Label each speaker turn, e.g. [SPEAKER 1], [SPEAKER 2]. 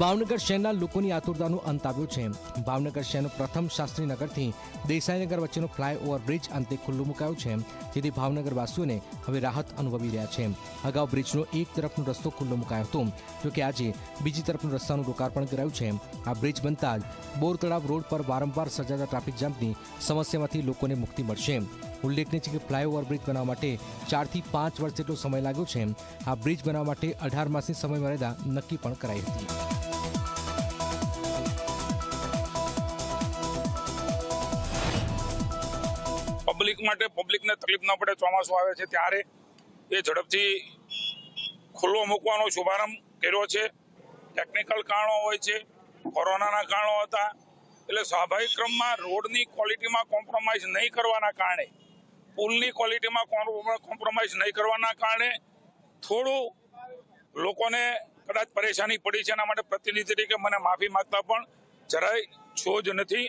[SPEAKER 1] ભાવનગર શહેરના લોકોની આતુરતાનો અંત આવ્યો છે। ભાવનગર શહેરનો પ્રથમ શાસ્ત્રીનગરથી દેસાઈનગર વચ્ચેનો ફ્લાયઓવર બ્રિજ અંતે ખુલ્લો મુકાયો છે, જેથી ભાવનગરવાસીઓને હવે રાહત અનુભવી રહ્યા છે। અગાઉ બ્રિજનો એક તરફનો રસ્તો ખુલ્લો મુકાયો હતો, જોકે આજે બીજી તરફનો રસ્તાનું લોકાર્પણ કરાયું છે। આ બ્રિજ બનતા જ બોર તળાવ રોડ પર વારંવાર સર્જાતા ટ્રાફિક જામની સમસ્યામાંથી લોકોને મુક્તિ મળશે। ઉલ્લેખનીય છે કે ફ્લાયઓવર બ્રિજ બનાવવા માટે 4 થી 5 વર્ષ જેટલો સમય લાગ્યો છે। આ બ્રિજ બનાવવા માટે 18 માસની સમયમર્યાદા નક્કી પણ કરાઈ હતી।
[SPEAKER 2] પબ્લિકને તકલીફ ન પડે, ચોમાસું આવે છે ત્યારે એ ઝડપથી ખુલ્લો મૂકવાનો શુભારંભ કર્યો છે। ટેકનિકલ કારણો હોય છે, કોરોનાના કારણો હતા, એટલે સ્વાભાવિક ક્રમમાં રોડની ક્વોલિટીમાં કોમ્પ્રોમાઇઝ નહીં કરવાના કારણે, પુલની ક્વોલિટીમાં કોમ્પ્રોમાઇઝ નહીં કરવાના કારણે થોડું લોકોને કદાચ પરેશાની પડી છે। એના માટે પ્રતિનિધિ તરીકે મને માફી માંગતા પણ જરાય છો જ નથી।